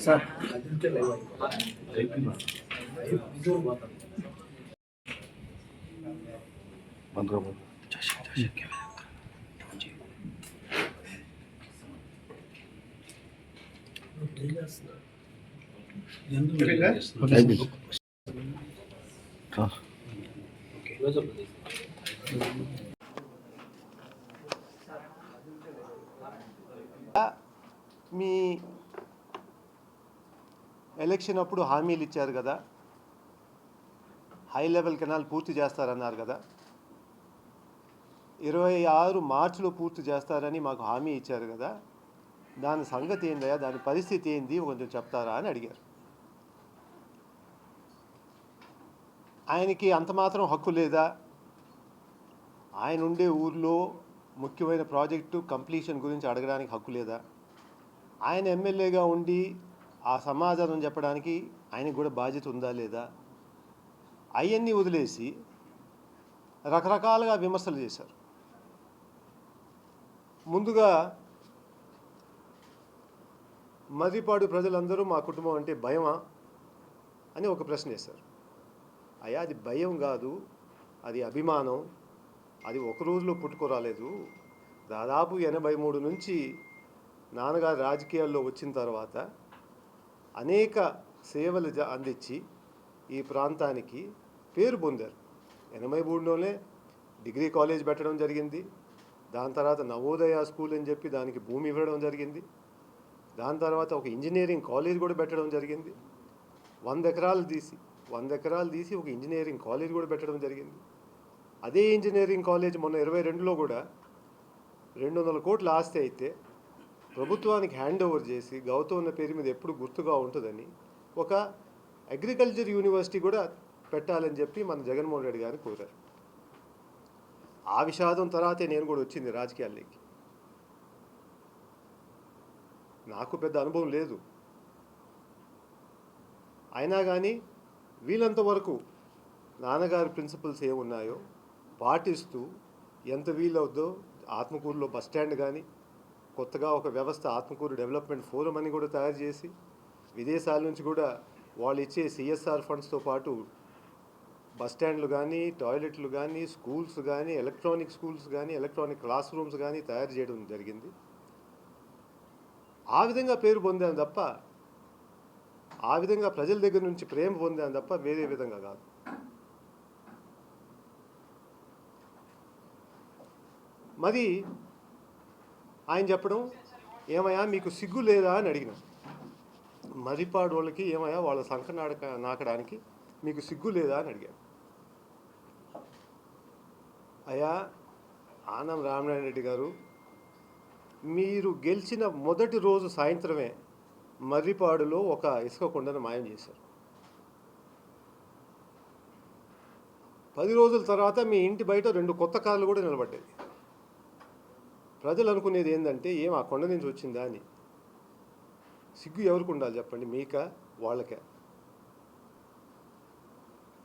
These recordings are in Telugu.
సార్ మీ ఎలక్షన్ అప్పుడు హామీలు ఇచ్చారు కదా, హై లెవెల్ కెనాల్ పూర్తి చేస్తారన్నారు కదా, 26 మార్చిలో పూర్తి చేస్తారని మాకు హామీ ఇచ్చారు కదా, దాని సంగతి ఏందయ్యా, దాని పరిస్థితి ఏంది కొంచెం చెప్తారా అని అడిగారు. ఆయనకి అంత మాత్రం హక్కు లేదా? ఆయన ఉండే ఊర్లో ముఖ్యమైన ప్రాజెక్టు కంప్లీషన్ గురించి అడగడానికి హక్కు లేదా? ఆయన ఎమ్మెల్యేగా ఉండి ఆ సమాధానం చెప్పడానికి ఆయనకు కూడా బాధ్యత ఉందా లేదా? అవన్నీ వదిలేసి రకరకాలుగా విమర్శలు చేశారు. ముందుగా మర్రిపాడు ప్రజలందరూ మా కుటుంబం అంటే భయమా అని ఒక ప్రశ్న వేశారు. అయ్యా, అది భయం కాదు, అది అభిమానం. అది ఒక రోజులో పుట్టుకురాలేదు. దాదాపు 83 నుంచి నాన్నగారు రాజకీయాల్లో వచ్చిన తర్వాత అనేక సేవలు అందించి ఈ ప్రాంతానికి పేరు పొందారు. 83లోనే డిగ్రీ కాలేజ్ పెట్టడం జరిగింది. దాని తర్వాత నవోదయ స్కూల్ అని చెప్పి దానికి భూమి ఇవ్వడం జరిగింది. దాని తర్వాత ఒక ఇంజనీరింగ్ కాలేజ్ కూడా పెట్టడం జరిగింది. 100 ఎకరాలు తీసి ఒక ఇంజనీరింగ్ కాలేజ్ కూడా పెట్టడం జరిగింది. అదే ఇంజనీరింగ్ కాలేజ్ మొన్న 22లో కూడా 200 కోట్ల ఆస్తి అయితే ప్రభుత్వానికి హ్యాండ్ ఓవర్ చేసి గౌతమ్ పేరు మీద ఎప్పుడు గుర్తుగా ఉంటుందని ఒక అగ్రికల్చర్ యూనివర్సిటీ కూడా పెట్టాలని చెప్పి మన జగన్మోహన్ రెడ్డి గారిని కోరారు. ఆ విషాదం తర్వాతే నేను కూడా వచ్చింది రాజకీయాల్లోకి. నాకు పెద్ద అనుభవం లేదు, అయినా కానీ వీలంత వరకు నాన్నగారి ప్రిన్సిపల్స్ ఏమున్నాయో పాటిస్తూ ఎంత వీలవుద్దో ఆత్మకూరులో బస్ స్టాండ్ కానీ, కొత్తగా ఒక వ్యవస్థ ఆత్మకూరు డెవలప్మెంట్ ఫోరం అని కూడా తయారు చేసి విదేశాల నుంచి కూడా వాళ్ళు ఇచ్చే సిఎస్ఆర్ ఫండ్స్తో పాటు బస్ స్టాండ్లు కానీ, టాయిలెట్లు కానీ, స్కూల్స్ కానీ, ఎలక్ట్రానిక్ స్కూల్స్ కానీ, ఎలక్ట్రానిక్ క్లాస్ రూమ్స్ కానీ తయారు చేయడం జరిగింది. ఆ విధంగా పేరు పొందాను తప్ప, ఆ విధంగా ప్రజల దగ్గర నుంచి ప్రేమ పొందాను తప్ప వేరే విధంగా కాదు. మరి ఆయన చెప్పడం, ఏమయ్యా మీకు సిగ్గు లేదా అని అడిగిన. మర్రిపాడు వాళ్ళకి ఏమయ్యా వాళ్ళ సంఖ నాకడానికి మీకు సిగ్గు లేదా అని అడిగాను. అయ్యా ఆనం రామనారాయణ రెడ్డి గారు, మీరు గెలిచిన మొదటి రోజు సాయంత్రమే మర్రిపాడులో ఒక ఇసుక కొండను మాయం చేశారు. 10 రోజుల తర్వాత మీ ఇంటి బయట 2 కొత్త కార్లు కూడా నిలబడ్డాయి. ప్రజలు అనుకునేది ఏంటంటే ఆ కొండ నుంచి వచ్చిందా అని. సిగ్గు ఎవరికి ఉండాలి చెప్పండి, మీకా వాళ్ళకే?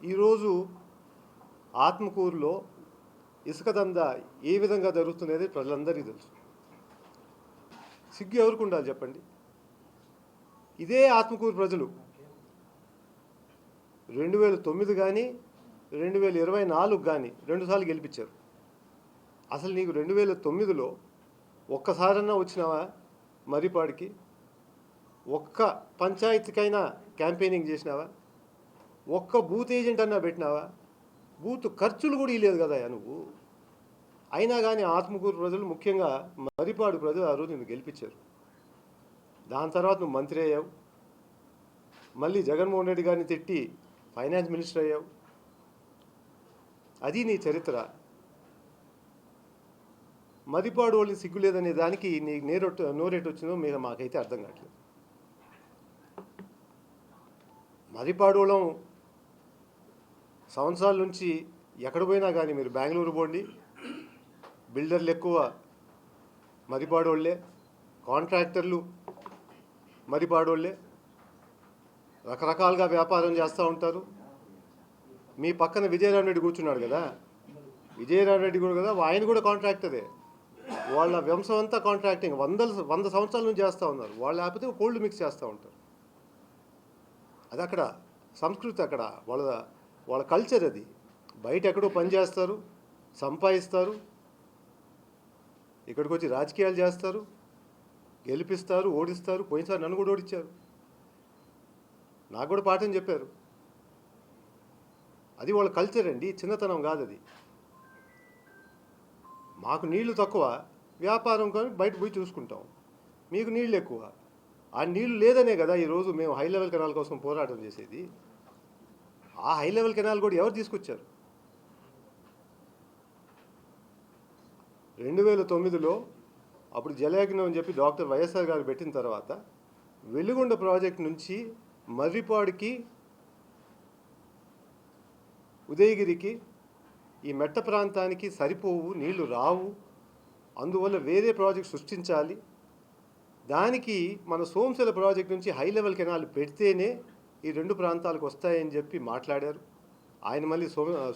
ఈరోజు ఆత్మకూరులో ఇసుక దందా ఏ విధంగా జరుగుతున్నది ప్రజలందరికీ తెలుసు. సిగ్గు ఎవరికి ఉండాలి చెప్పండి? ఇదే ఆత్మకూరు ప్రజలు 2009 కానీ 2024 కానీ 2 సార్లు గెలిపించారు. అసలు నీకు 2009లో ఒక్కసారన్నా వచ్చినావా మర్రిపాడికి? ఒక్క పంచాయతీకైనా క్యాంపెయినింగ్ చేసినావా? ఒక్క బూత్ ఏజెంట్ అన్నా పెట్టినావా? బూత్ ఖర్చులు కూడా ఇవ్వలేదు కదా నువ్వు. అయినా కానీ ఆత్మకూరు ప్రజలు, ముఖ్యంగా మర్రిపాడు ప్రజలు ఆ రోజు నిన్ను గెలిపించారు. దాని తర్వాత నువ్వు మంత్రి అయ్యావు. మళ్ళీ జగన్మోహన్ రెడ్డి గారిని తిట్టి ఫైనాన్స్ మినిస్టర్ అయ్యావు. అది నీ చరిత్ర. మర్రిపాడు వాళ్ళకి సిగ్గు లేదనే దానికి నీకు నోరేటు వచ్చిందో మీరు మాకైతే అర్థం కావట్లేదు. మర్రిపాడు వాళ్ళం సంవత్సరాల నుంచి ఎక్కడ పోయినా కానీ, మీరు బెంగళూరు పోండి, బిల్డర్లు ఎక్కువ మర్రిపాడు వాళ్ళే, కాంట్రాక్టర్లు మర్రిపాడు వాళ్ళే, రకరకాలుగా వ్యాపారం చేస్తూ ఉంటారు. మీ పక్కన విజయరామరెడ్డి కూర్చున్నాడు కదా, విజయరామరెడ్డి కూడా కదా, ఆయన కూడా కాంట్రాక్టరే. వాళ్ళ వంశం అంతా కాంట్రాక్టింగ్ 100 సంవత్సరాల నుంచి చేస్తూ ఉన్నారు. వాళ్ళు లేకపోతే కోల్డ్ మిక్స్ చేస్తూ ఉంటారు. అది అక్కడ సంస్కృతి, అక్కడ వాళ్ళ కల్చర్ అది. బయట ఎక్కడో పని చేస్తారు, సంపాదిస్తారు, ఇక్కడికి వచ్చి రాజకీయాలు చేస్తారు, గెలిపిస్తారు, ఓడిస్తారు. పోయినసారి నన్ను కూడా ఓడించారు, నాకు కూడా పాఠం చెప్పారు. అది వాళ్ళ కల్చర్ అండి, చిన్నతనం కాదు అది. మాకు నీళ్లు తక్కువ, వ్యాపారం కానీ బయట పోయి చూసుకుంటాం. మీకు నీళ్ళు ఎక్కువ. ఆ నీళ్లు లేదనే కదా ఈరోజు మేము హై లెవెల్ కెనాల్ కోసం పోరాటం చేసేది. ఆ హై లెవెల్ కెనాల్ కూడా ఎవరు తీసుకొచ్చారు? 2009లో అప్పుడు జలయజ్ఞం అని చెప్పి డాక్టర్ వైఎస్ఆర్ గారు పెట్టిన తర్వాత వెలుగొండ ప్రాజెక్ట్ నుంచి మర్రిపాడుకి, ఉదయగిరికి, ఈ మెట్ట ప్రాంతానికి సరిపోవు, నీళ్లు రావు, అందువల్ల వేరే ప్రాజెక్ట్ సృష్టించాలి, దానికి మన సోమశిల ప్రాజెక్ట్ నుంచి హై లెవెల్ కెనాల్ పెడితేనే ఈ రెండు ప్రాంతాలకు వస్తాయని చెప్పి మాట్లాడారు. ఆయన మళ్ళీ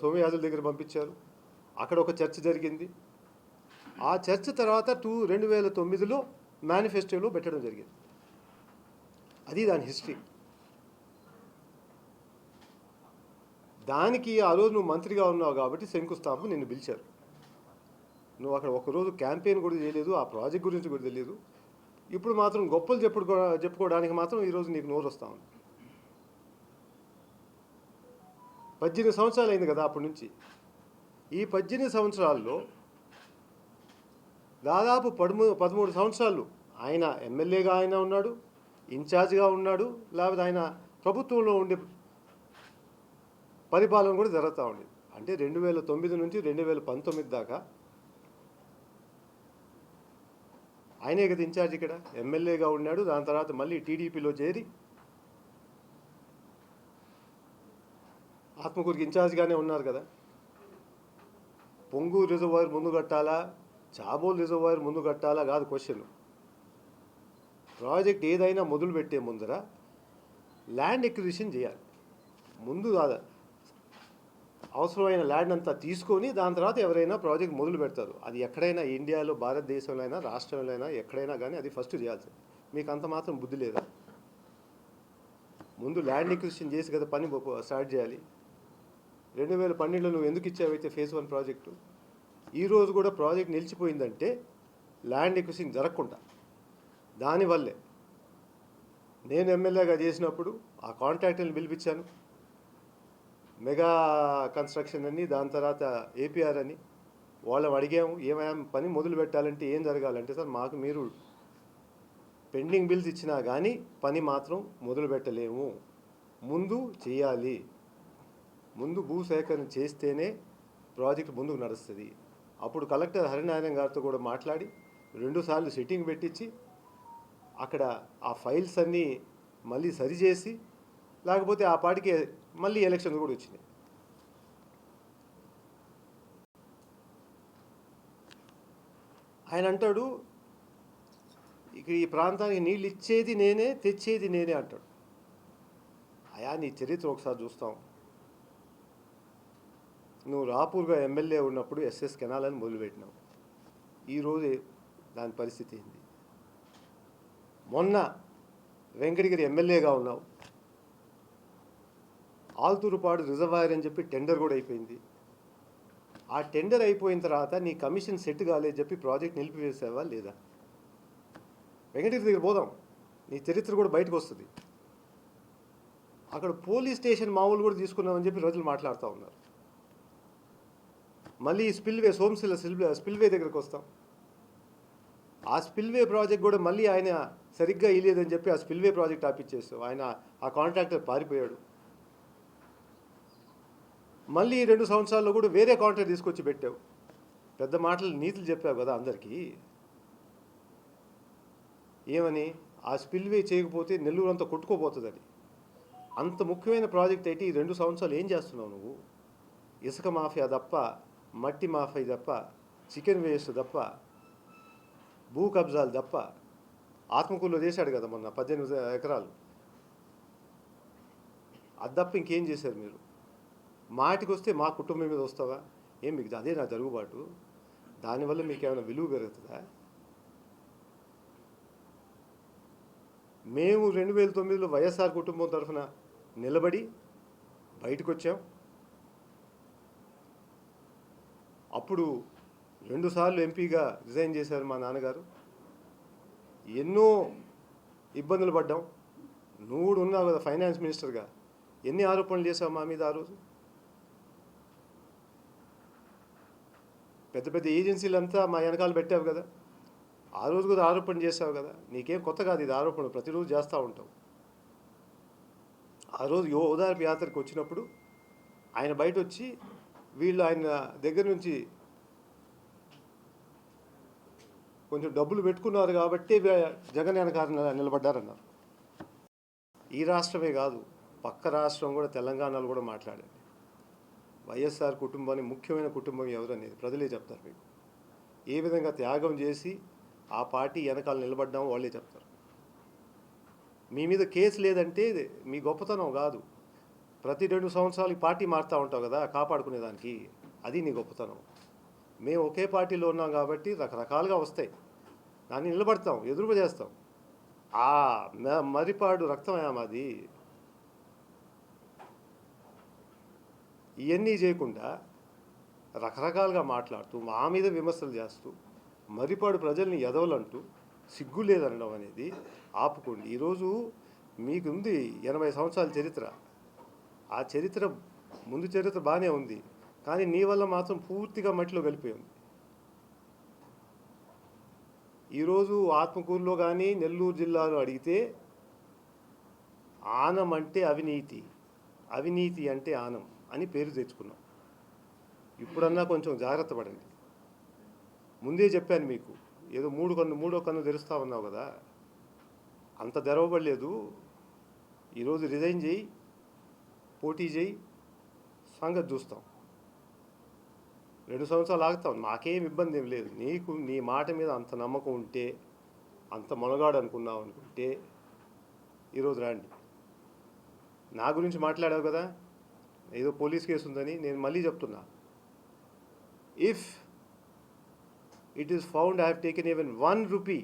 సోమయాజుల దగ్గర పంపించారు. అక్కడ ఒక చర్చ జరిగింది. ఆ చర్చ తర్వాత 2009లో మేనిఫెస్టోలో పెట్టడం జరిగింది. అది దాని హిస్టరీ. దానికి ఆ రోజు నువ్వు మంత్రిగా ఉన్నావు కాబట్టి శంకుస్థాపన నిన్ను పిలిచారు. నువ్వు అక్కడ ఒకరోజు క్యాంపెయిన్ కూడా చేయలేదు, ఆ ప్రాజెక్ట్ గురించి కూడా తెలియదు. ఇప్పుడు మాత్రం గొప్పలు చెప్పుకోవడానికి మాత్రం ఈరోజు నీకు నోరు వస్తూ ఉంది. 18 సంవత్సరాలు అయింది కదా అప్పటి నుంచి. ఈ 18 సంవత్సరాల్లో దాదాపు 13 సంవత్సరాలు ఆయన ఎమ్మెల్యేగా ఆయన ఉన్నాడు, ఇన్ఛార్జ్గా ఉన్నాడు, లేకపోతే ఆయన ప్రభుత్వంలో ఉండే పరిపాలన కూడా జరుగుతూ ఉండేది. అంటే 2009 నుంచి 2019 దాకా ఆయనే కదా ఇన్ఛార్జ్. ఇక్కడ ఎమ్మెల్యేగా ఉన్నాడు, దాని తర్వాత మళ్ళీ టీడీపీలో చేరి ఆత్మకూరుకి ఇన్ఛార్జ్గానే ఉన్నారు కదా. పొంగూరు రిజర్వాయర్ ముందు కట్టాలా, చాబోల్ రిజర్వాయర్ ముందు కట్టాలా కాదు క్వశ్చన్. ప్రాజెక్ట్ ఏదైనా మొదలుపెట్టే ముందర ల్యాండ్ ఎక్విజిషన్ చేయాలి. ముందు అవసరమైన ల్యాండ్ అంతా తీసుకొని దాని తర్వాత ఎవరైనా ప్రాజెక్ట్ మొదలు పెడతారు. అది ఎక్కడైనా ఇండియాలో, భారతదేశంలో అయినా, రాష్ట్రంలో అయినా, ఎక్కడైనా కానీ అది ఫస్ట్ చేయాల్సింది. మీకు అంత మాత్రం బుద్ధి లేదా? ముందు ల్యాండ్ ఎక్విజిషన్ చేసి కదా పని స్టార్ట్ చేయాలి. 2012లో నువ్వు ఎందుకు ఇచ్చావైతే ఫేజ్ 1 ప్రాజెక్టు? ఈరోజు కూడా ప్రాజెక్ట్ నిలిచిపోయిందంటే ల్యాండ్ ఎక్విజిషన్ జరగకుండా. దానివల్లే నేను ఎమ్మెల్యేగా చేసినప్పుడు ఆ కాంట్రాక్టర్ని పిలిపించాను. మెగా కన్స్ట్రక్షన్ అని, దాని తర్వాత ఏపీఆర్ అని. వాళ్ళని అడిగాము, ఏమైనా పని మొదలు పెట్టాలంటే ఏం జరగాలంటే, సార్ మాకు మీరు పెండింగ్ బిల్స్ ఇచ్చినా కానీ పని మాత్రం మొదలు పెట్టలేము, ముందు చేయాలి, ముందు భూసేకరణ చేస్తేనే ప్రాజెక్ట్ ముందుకు నడుస్తుంది. అప్పుడు కలెక్టర్ హరినారాయణ గారితో కూడా మాట్లాడి 2 సార్లు సిట్టింగ్ పెట్టించి అక్కడ ఆ ఫైల్స్ అన్నీ మళ్ళీ సరిచేసి, లేకపోతే ఆ పాటికి మళ్ళీ ఎలక్షన్స్ కూడా వచ్చినాయి. ఆయన అంటాడు, ఇక ఈ ప్రాంతానికి నీళ్ళు ఇచ్చేది నేనే, తెచ్చేది నేనే అంటాడు. అయా నీ చరిత్ర ఒకసారి చూస్తాం. నువ్వు రాపూర్గా ఎమ్మెల్యే ఉన్నప్పుడు ఎస్ఎస్ కెనాల్ అని మొదలుపెట్టినావు. ఈరోజు దాని పరిస్థితి ఏంది? మొన్న వెంకటగిరి ఎమ్మెల్యేగా ఉన్నావు, ఆల్తూరుపాడు రిజర్వాయర్ అని చెప్పి టెండర్ కూడా అయిపోయింది. ఆ టెండర్ అయిపోయిన తర్వాత నీ కమిషన్ సెట్ కాలేదు చెప్పి ప్రాజెక్ట్ నిలిపివేసావా లేదా? వెంకటగిరి దగ్గర పోదాం, నీ చరిత్ర కూడా బయటకు వస్తుంది. అక్కడ పోలీస్ స్టేషన్ మామూలు కూడా తీసుకున్నామని చెప్పి రోజులు మాట్లాడుతూ ఉన్నారు. మళ్ళీ స్పిల్వే, సోమశిల స్పిల్వే దగ్గరకు వస్తాం. ఆ స్పిల్వే ప్రాజెక్ట్ కూడా మళ్ళీ ఆయన సరిగ్గా ఇయ్యలేదని చెప్పి ఆ స్పిల్వే ప్రాజెక్ట్ ఆపిచ్చేస్తాం. ఆయన ఆ కాంట్రాక్టర్ పారిపోయాడు. మళ్ళీ 2 సంవత్సరాల్లో కూడా వేరే కాంట్రాక్ట్ తీసుకొచ్చి పెట్టావు. పెద్ద మాటలు, నీతులు చెప్పావు కదా అందరికీ. ఏమని? ఆ స్పిల్వే చేయకపోతే నెల్లూరు అంతా కొట్టుకోపోతుందని. అంత ముఖ్యమైన ప్రాజెక్ట్ అయితే ఈ 2 సంవత్సరాలు ఏం చేస్తున్నావు నువ్వు? ఇసుక మాఫియా తప్ప, మట్టి మాఫియా తప్ప, చికెన్ వేస్ట్ తప్ప, భూ కబ్జాలు తప్ప. ఆత్మకూరులో చేశాడు కదా మొన్న 18 ఎకరాలు. అది తప్ప ఇంకేం చేశారు మీరు? మాటికి వస్తే మా కుటుంబం మీద వస్తావా? ఏం మీకు అదే నా జరుగుబాటు? దానివల్ల మీకు ఏమైనా విలువ పెరుగుతుందా? మేము 2009లో వైఎస్ఆర్ కుటుంబం తరఫున నిలబడి బయటకు వచ్చాం. అప్పుడు 2 సార్లు ఎంపీగా రిజైన్ చేశారు మా నాన్నగారు. ఎన్నో ఇబ్బందులు పడ్డాం. నువ్వు కూడా ఉన్నావు కదా ఫైనాన్స్ మినిస్టర్గా. ఎన్ని ఆరోపణలు చేసావు మా మీద ఆ రోజు? పెద్ద పెద్ద ఏజెన్సీలంతా మా వెనకాల పెట్టావు కదా. ఆ రోజు కూడా ఆరోపణ చేసావు కదా. నీకేం కొత్త కాదు ఇది ఆరోపణ, ప్రతిరోజు చేస్తూ ఉంటావు. ఆ రోజు ఓదార్పు యాత్రకు వచ్చినప్పుడు ఆయన బయట వచ్చి వీళ్ళు ఆయన దగ్గర నుంచి కొంచెం డబ్బులు పెట్టుకున్నారు కాబట్టి జగన్ వెనకాల నిలబడ్డారన్నారు. ఈ రాష్ట్రమే కాదు, పక్క రాష్ట్రం కూడా, తెలంగాణలో కూడా మాట్లాడండి. వైఎస్ఆర్ కుటుంబాన్ని ముఖ్యమైన కుటుంబం ఎవరు అనేది ప్రజలే చెప్తారు మీకు. ఏ విధంగా త్యాగం చేసి ఆ పార్టీ వెనకాల నిలబడ్డామో వాళ్ళే చెప్తారు. మీ మీద కేసు లేదంటే మీ గొప్పతనం కాదు. ప్రతి 2 సంవత్సరాలకి పార్టీ మారుతూ ఉంటావు కదా కాపాడుకునేదానికి, అది నీ గొప్పతనం. మేము ఒకే పార్టీలో ఉన్నాం కాబట్టి రకరకాలుగా వస్తాయి, దాన్ని నిలబడతాం, ఎదురు చేస్తాం. ఆ మరిపాడు రక్తమయా మాది. ఇవన్నీ చేయకుండా రకరకాలుగా మాట్లాడుతూ మా మీద విమర్శలు చేస్తూ మరిపాడు ప్రజల్ని ఎదవలంటూ సిగ్గు లేదనడం అనేది ఆపుకోండి. ఈరోజు మీకుంది 80 సంవత్సరాల చరిత్ర. ఆ చరిత్ర ముందు చరిత్ర బాగానే ఉంది, కానీ నీ వల్ల మాత్రం పూర్తిగా మట్టిలో కలిపోయింది. ఈరోజు ఆత్మకూరులో కానీ నెల్లూరు జిల్లాలో అడిగితే ఆనం అంటే అవినీతి, అవినీతి అంటే ఆనం అని పేరు తెచ్చుకున్నాం. ఇప్పుడన్నా కొంచెం జాగ్రత్త పడండి. ముందే చెప్పాను మీకు, ఏదో మూడో కన్ను తెరుస్తా ఉన్నావు కదా, అంత తెరవబడలేదు. ఈరోజు రిజైన్ చేయి, పోటీ చేయి, సంగతి చూస్తాం. 2 సంవత్సరాలు ఆగుతాం, మాకేం ఇబ్బంది ఏం లేదు. నీకు నీ మాట మీద అంత నమ్మకం ఉంటే, అంత మొనగాడు అనుకున్నావు అనుకుంటే ఈరోజు రండి. నా గురించి మాట్లాడావు కదా, ఏదో పోలీస్ కేసు ఉందని. నేను మళ్ళీ చెప్తున్నా, if it is found I have taken even 1 rupee,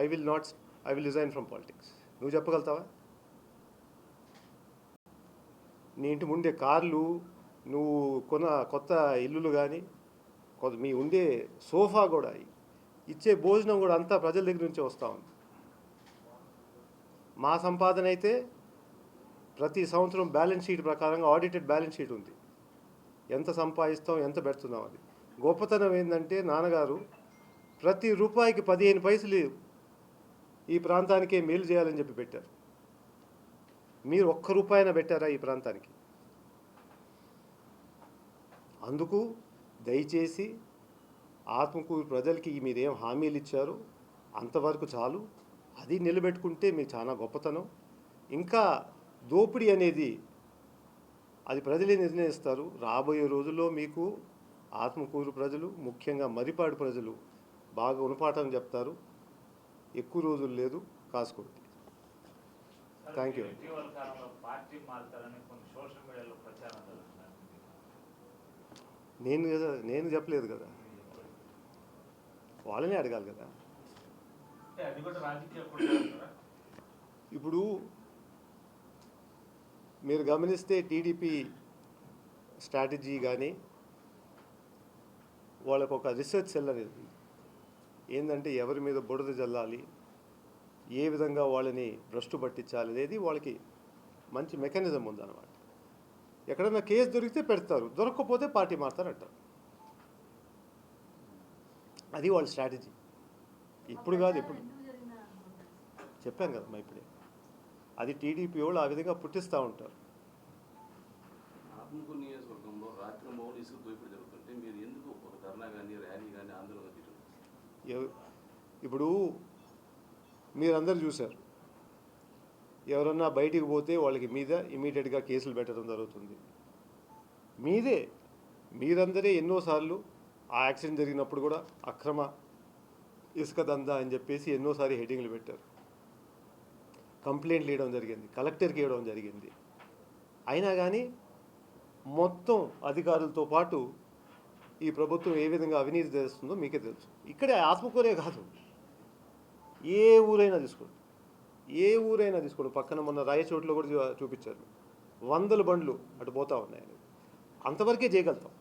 I will resign from politics. నువ్వు చెప్పగలుగుతావా? నీ ఇంటి ముందే కార్లు, నువ్వు కొత్త ఇల్లులు కానీ, మీ ఉండే సోఫా కూడా, ఇచ్చే భోజనం కూడా అంతా ప్రజల దగ్గర నుంచే వస్తూ ఉంది. మా సంపాదన అయితే ప్రతి సంవత్సరం బ్యాలెన్స్ షీట్ ప్రకారంగా ఆడిటెడ్ బ్యాలెన్స్ షీట్ ఉంది. ఎంత సంపాదిస్తాం, ఎంత పెడుతున్నాం అది. గొప్పతనం ఏంటంటే నాన్నగారు ప్రతి రూపాయికి 15 పైసలు ఈ ప్రాంతానికే మేలు చేయాలని చెప్పి పెట్టారు. మీరు 1 రూపాయినా పెట్టారా ఈ ప్రాంతానికి? అందుకు దయచేసి ఆత్మకూరు ప్రజలకి మీరేం హామీలు ఇచ్చారో అంతవరకు చాలు. అది నిలబెట్టుకుంటే మీకు చాలా గొప్పతనం. ఇంకా దోపిడీ అనేది అది ప్రజలే నిర్ణయిస్తారు. రాబోయే రోజుల్లో మీకు ఆత్మకూరు ప్రజలు, ముఖ్యంగా మరిపాడు ప్రజలు బాగా గుణపాఠం చెప్తారు. ఎక్కువ రోజులు లేదు, కాసుకోండి. Thank you. నేను చెప్పలేదు కదా, వాళ్ళనే అడగాలి కదా. ఇప్పుడు మీరు గమనిస్తే టీడీపీ స్ట్రాటజీ కానీ వాళ్ళకు ఒక రీసెర్చ్ సెల్ అనేది ఏంటంటే ఎవరి మీద బుడద జల్లాలి, ఏ విధంగా వాళ్ళని భ్రష్టు పట్టించాలి అనేది వాళ్ళకి మంచి మెకానిజం ఉందన్నమాట. ఎక్కడన్నా కేసు దొరికితే పెడతారు, దొరకకపోతే పార్టీ మారుతారంటారు. అది వాళ్ళ స్ట్రాటజీ. ఇప్పుడు కాదు, ఎప్పుడు చెప్పాను కదమ్మా ఇప్పుడే. అది టీడీపీ వాళ్ళు ఆ విధంగా పుట్టిస్తూ ఉంటారు. ఆత్మకూరు నియోజకవర్గంలో రాత్రి మౌలు ఇసుక దోపిడీ జరుగుతుంటే మీరు ఎందుకు ఒక ధర్నా కానీ ర్యాలీ కానీ ఆందోళన చేయడం? ఇప్పుడు మీరందరూ చూశారు, ఎవరన్నా బయటికి పోతే వాళ్ళకి మీద ఇమీడియట్గా కేసులు పెట్టడం జరుగుతుంది. మీరందరే ఎన్నోసార్లు ఆ యాక్సిడెంట్ జరిగినప్పుడు కూడా అక్రమ ఇసుక దందా అని చెప్పేసి ఎన్నోసారి హెడ్డింగ్లు పెట్టారు, కంప్లైంట్లు ఇవ్వడం జరిగింది, కలెక్టర్కి ఇవ్వడం జరిగింది. అయినా కానీ మొత్తం అధికారులతో పాటు ఈ ప్రభుత్వం ఏ విధంగా అవినీతి చేస్తుందో మీకే తెలుసు. ఇక్కడే ఆత్మకూరే కాదు, ఏ ఊరైనా తీసుకోండి, ఏ ఊరైనా తీసుకోండి. పక్కన మొన్న రాయచోట్లో కూడా చూపించారు, వందల బండ్లు అటు పోతా ఉన్నాయి. అంతవరకే చేయగలుగుతాం.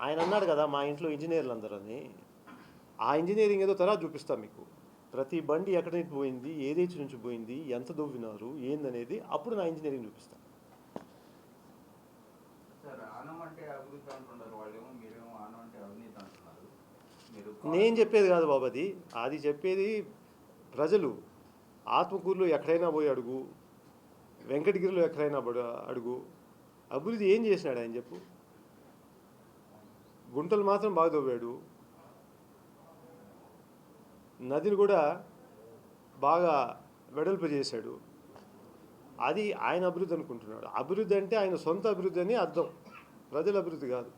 ఆయన అన్నాడు కదా మా ఇంట్లో ఇంజనీర్లు అందరని, ఆ ఇంజనీరింగ్ ఏదో తర్వాత చూపిస్తాం మీకు. ప్రతి బండి ఎక్కడి నుంచి పోయింది, ఏ దేశం నుంచి పోయింది, ఎంత దువ్వినారు ఏందనేది అప్పుడు నా ఇంజనీరింగ్ చూపిస్తాను. నేను చెప్పేది కాదు బాబు, అది చెప్పేది ప్రజలు. ఆత్మకూరులో ఎక్కడైనా పోయి అడుగు, వెంకటగిరిలో ఎక్కడైనా అడుగు, అభివృద్ధి ఏం చేసినాడు ఆయన చెప్పు. గుంటలు మాత్రం బాగా తవ్వాడు, నదిని కూడా బాగా వెడల్పు చేశాడు. అది ఆయన అభివృద్ధి అనుకుంటున్నాడు. అభివృద్ధి అంటే ఆయన సొంత అభివృద్ధి అని అర్థం, ప్రజల అభివృద్ధి కాదు.